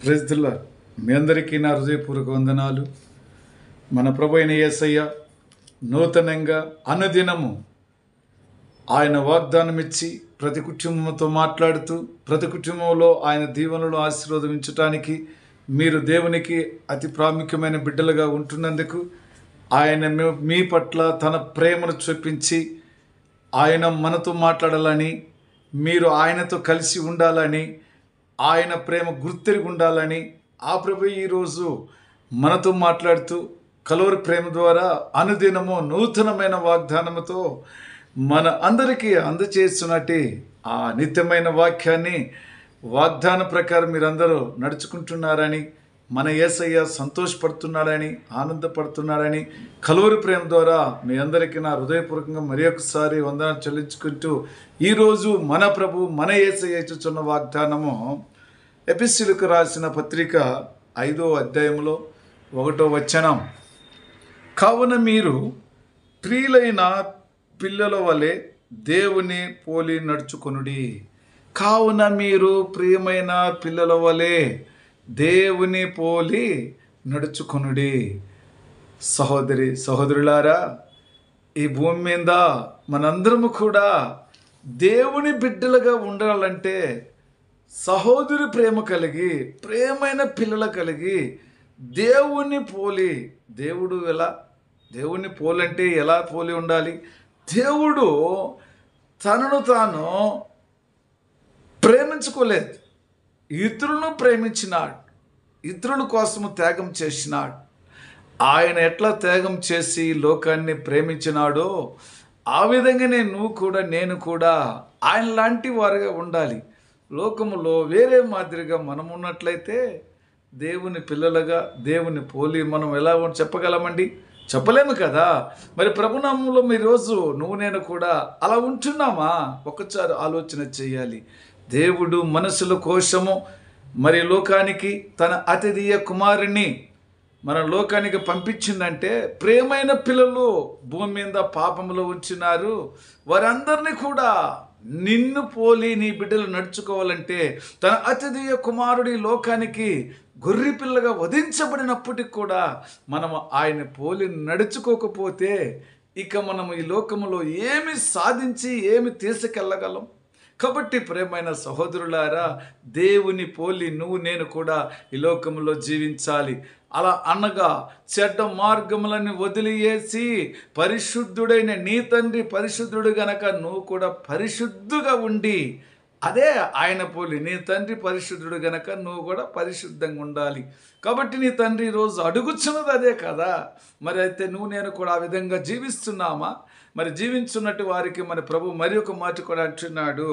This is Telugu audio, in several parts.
Praise the lord. మీ అందరికీ నా హృదయపూర్వక వందనాలు. మన ప్రభు అయిన యేసయ్య నూతనంగా అనుదినము ఆయన వాగ్దానం ఇచ్చి ప్రతి కుటుంబంతో మాట్లాడుతూ ప్రతి కుటుంబంలో ఆయన దీవెనలు ఆశీర్వదించటానికి మీరు దేవునికి అతి ప్రాముఖ్యమైన బిడ్డలుగా ఉంటున్నందుకు ఆయన మీ పట్ల తన ప్రేమను చూపించి ఆయన మనతో మాట్లాడాలని, మీరు ఆయనతో కలిసి ఉండాలని, ఆయన ప్రేమ గుర్తెరిగి ఉండాలని ఆ ప్రభు ఈరోజు మనతో మాట్లాడుతూ కలువరి ప్రేమ ద్వారా అనుదినము నూతనమైన వాగ్దానముతో మన అందరికీ అందచేస్తున్నట్టు ఆ నిత్యమైన వాక్యాన్ని వాగ్దాన ప్రకారం మీరందరూ నడుచుకుంటున్నారని, మన యేసయ్య సంతోషపడుతున్నాడని, ఆనందపడుతున్నాడని కలువరి ప్రేమ ద్వారా మీ అందరికీ నా హృదయపూర్వకంగా మరి ఒకసారి వందనాలు చెల్లించుకుంటూ ఈరోజు మన ప్రభు మన యేసయ్య ఇచ్చుచున్న వాగ్దానము ఎఫెసీయులకు రాసిన పత్రిక 5వ అధ్యాయంలో 1వ వచనం. కావున మీరు ప్రియులైన పిల్లల వలె దేవుని పోలి నడుచుకొనుడి. కావున మీరు ప్రియమైన పిల్లల వలె దేవుని పోలి నడుచుకొనుడి. సహోదరి సహోదరులారా, ఈ భూమి మీద మనందరము కూడా దేవుని బిడ్డలుగా ఉండాలంటే సహోదరి ప్రేమ కలిగి, ప్రేమైన పిల్లలు కలిగి దేవుని పోలి, దేవుని పోలంటే ఎలా పోలి ఉండాలి? దేవుడు తనను తాను ప్రేమించుకోలేదు, ఇతరులను ప్రేమించినాడు, ఇతరుల కోసము త్యాగం చేసినాడు. ఆయన ఎట్లా త్యాగం చేసి లోకాన్ని ప్రేమించినాడో ఆ విధంగానే నువ్వు కూడా నేను కూడా ఆయన లాంటి వారుగా ఉండాలి. లోకములో వేరే మాదిరిగా మనం ఉన్నట్లయితే దేవుని పిల్లలుగా దేవుని పోలి మనం ఎలా చెప్పగలమండి? చెప్పలేము కదా. మరి ప్రభునామంలో ఈరోజు నువ్వు నేను కూడా అలా ఉంటున్నామా? ఒకసారి ఆలోచన చేయాలి. దేవుడు మనసుల కోసము మరి లోకానికి తన అతిథీయ కుమారుని మన లోకానికి పంపించిందంటే ప్రేమైన పిల్లలు భూమి మీద పాపములో ఉంచినారు. వారందరినీ కూడా నిన్ను పోలి నీ బిడ్డలు నడుచుకోవాలంటే తన అతిథీయ కుమారుడి లోకానికి గొర్రె పిల్లగా వధించబడినప్పటికి కూడా మనము ఆయన పోలి నడుచుకోకపోతే ఇక మనము ఈ లోకములో ఏమి సాధించి ఏమి తీసుకెళ్ళగలం? కాబట్టి ప్రేమైన సహోదరులారా, దేవుని పోలి నువ్వు నేను కూడా ఈ లోకంలో జీవించాలి. అలా అనగా చెడ్డ మార్గములను వదిలివేసి పరిశుద్ధుడైన నీ తండ్రి పరిశుద్ధుడు గనక నువ్వు కూడా పరిశుద్ధుగా ఉండి, అదే ఆయన పోలి నీ తండ్రి పరిశుద్ధుడు గనక నువ్వు కూడా పరిశుద్ధంగా ఉండాలి. కాబట్టి నీ తండ్రి ఈరోజు అడుగుచున్నది అదే కదా. మరి అయితే నువ్వు నేను కూడా ఆ విధంగా జీవిస్తున్నామా? మరి జీవించున్నట్టు వారికి మన ప్రభు మరి ఒక మాట కూడా అంటున్నాడు.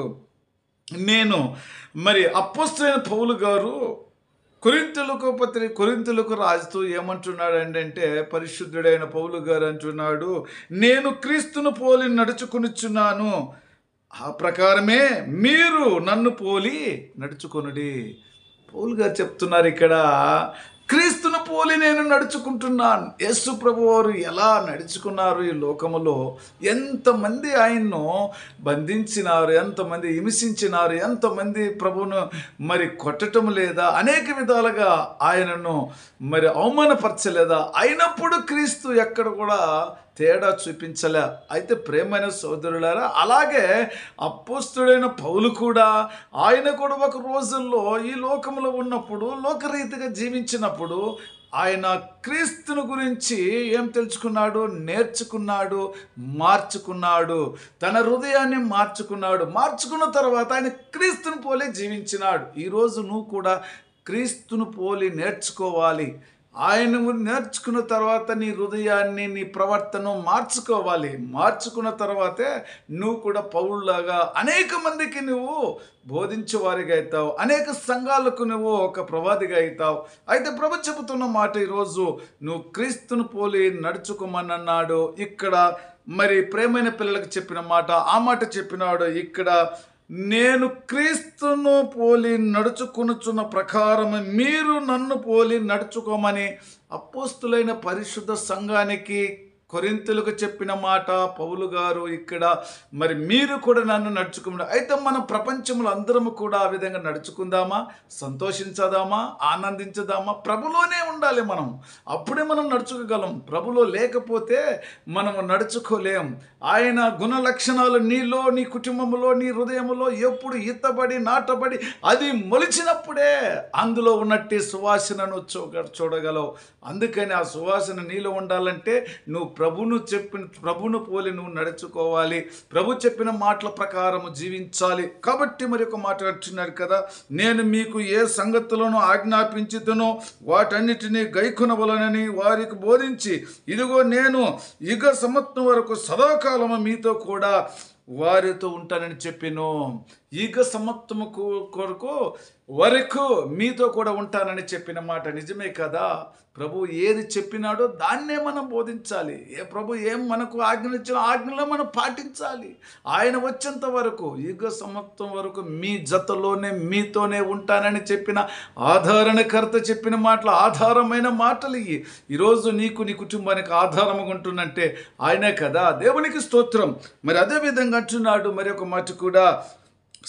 నేను మరి అపోస్తలుడైన పౌలు గారు కొరింథీయులకు రాజుతూ ఏమంటున్నాడు అంటే, పరిశుద్ధుడైన పౌలు గారు అంటున్నాడు, నేను క్రీస్తును పోలి నడుచుకొనుచున్నాను, ఆ ప్రకారమే మీరు నన్ను పోలి నడుచుకొనుడి. పౌలు గారు చెప్తున్నారు ఇక్కడ, క్రీస్తును పోలి నేను నడుచుకుంటున్నాను. యేసు ప్రభు వారు ఎలా నడుచుకున్నారు? ఈ లోకములో ఎంతమంది ఆయన్ను బంధించినారు, ఎంతమంది హింసించినారు, ఎంతమంది ప్రభువును మరి కొట్టడం లేదా, అనేక విధాలుగా ఆయనను మరి అవమానపరచలేదా? అయినప్పుడు క్రీస్తు ఎక్కడ కూడా తేడా చూపించలే. అయితే ప్రేమైన సోదరులారా, అలాగే అపోస్తలుడైన పౌలు కూడా ఆయన కూడా ఒక రోజుల్లో ఈ లోకంలో ఉన్నప్పుడు లోకరీతిగా జీవించినప్పుడు ఆయన క్రీస్తుని గురించి ఏం తెలుసుకున్నాడు? నేర్చుకున్నాడు, మార్చుకున్నాడు, తన హృదయాన్ని మార్చుకున్న తర్వాత ఆయన క్రీస్తుని పోలి జీవించినాడు. ఈరోజు నువ్వు కూడా క్రీస్తుని పోలి నేర్చుకోవాలి. ఆయన నేర్చుకున్న తర్వాత నీ హృదయాన్ని, నీ ప్రవర్తన మార్చుకోవాలి. మార్చుకున్న తర్వాతే నువ్వు కూడా పౌరులాగా అనేక మందికి నువ్వు బోధించేవారిగా అవుతావు, అనేక సంఘాలకు నువ్వు ఒక ప్రవాదిగా అవుతావు. అయితే ప్రభు చెబుతున్న మాట ఈరోజు నువ్వు క్రీస్తును పోలి నడుచుకోమన్నాడు. ఇక్కడ మరి ప్రేమైన పిల్లలకు చెప్పిన మాట, ఆ మాట చెప్పినాడు ఇక్కడ, నేను క్రీస్తును పోలి నడుచుకొనుచున్న ప్రకారం మీరు నన్ను పోలి నడుచుకోమని అపోస్తులైన పరిశుద్ధ సంఘానికి కొరింథీయులకు చెప్పిన మాట పౌలు గారు ఇక్కడ మరి మీరు కూడా నన్ను నడుచుకున్నారు. అయితే మనం ప్రపంచంలో అందరము కూడా ఆ విధంగా నడుచుకుందామా, సంతోషించదామా, ఆనందించదామా? ప్రభులోనే ఉండాలి మనం, అప్పుడే మనం నడుచుకోగలం. ప్రభులో లేకపోతే మనము నడుచుకోలేం. ఆయన గుణ లక్షణాలు నీలో, నీ కుటుంబంలో, నీ హృదయంలో ఎప్పుడు ఈతబడి నాటబడి అది మొలిచినప్పుడే అందులో ఉన్నట్టు సువాసనను చూడగలవు. అందుకని ఆ సువాసన నీలో ఉండాలంటే నువ్వు ప్రభును పోలి నువ్వు నడుచుకోవాలి, ప్రభు చెప్పిన మాటల ప్రకారము జీవించాలి. కాబట్టి మరి ఒక మాట అంటున్నారు కదా, నేను మీకు ఏ సంగతులను ఆజ్ఞాపించుతునో వాటన్నిటినీ గైకొనవలనని వారికి బోధించి, ఇదిగో నేను యుగ సమాప్తి వరకు సదాకాలము మీతో కూడా వారితో ఉంటానని చెప్పిను. యుగ సమాప్తము వరకు మీతో కూడా ఉంటానని చెప్పిన మాట నిజమే కదా. ప్రభు ఏది చెప్పినాడో దాన్నే మనం బోధించాలి. ప్రభు ఏం మనకు ఆజ్ఞలిచ్చిన ఆజ్ఞలో మనం పాటించాలి. ఆయన వచ్చేంత వరకు, యుగ సమాప్తం వరకు మీ జతలోనే మీతోనే ఉంటానని చెప్పిన ఆధారణకర్త చెప్పిన మాటలు, ఆధారమైన మాటలు ఇవి. ఈరోజు నీకు, నీ కుటుంబానికి ఆధారంగా ఉంటుందంటే ఆయనే కదా. దేవునికి స్తోత్రం. మరి అదేవిధంగా అంటున్నాడు మరి ఒక మాట కూడా,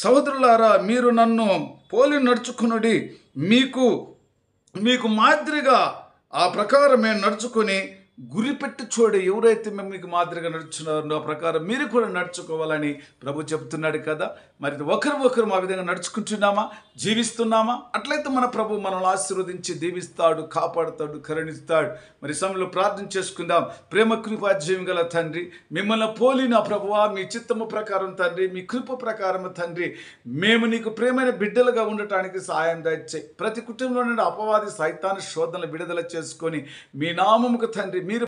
సహోదరులారా మీరు నన్ను పోలి నడుచుకునుడి, మీకు మాదిరిగా ఆ ప్రకారమే నడుచుకొని గురిపెట్టి చూడ. ఎవరైతే మేము మీకు మాదిరిగా నడుచున్నారో ఆ ప్రకారం మీరు కూడా నడుచుకోవాలని ప్రభు చెప్తున్నాడు కదా. మరి ఒకరు ఆ విధంగా నడుచుకుంటున్నామా, జీవిస్తున్నామా? అట్లయితే మన ప్రభు మనల్ని ఆశీర్వదించి దీవిస్తాడు, కాపాడుతాడు, కరుణిస్తాడు. మరి సమయంలో ప్రార్థన చేసుకుందాం. ప్రేమ కృపాజయం గల తండ్రి, మిమ్మల్ని పోలిన ప్రభువా, మీ చిత్తము ప్రకారం తండ్రి, మీ కృప ప్రకారం తండ్రి, మేము నీకు ప్రేమైన బిడ్డలుగా ఉండటానికి సహాయం దయచేయి. ప్రతి కుటుంబంలో నుండి అపవాది సైతాను శోధనలు విడుదల చేసుకొని మీ నామముకు తండ్రి మీరు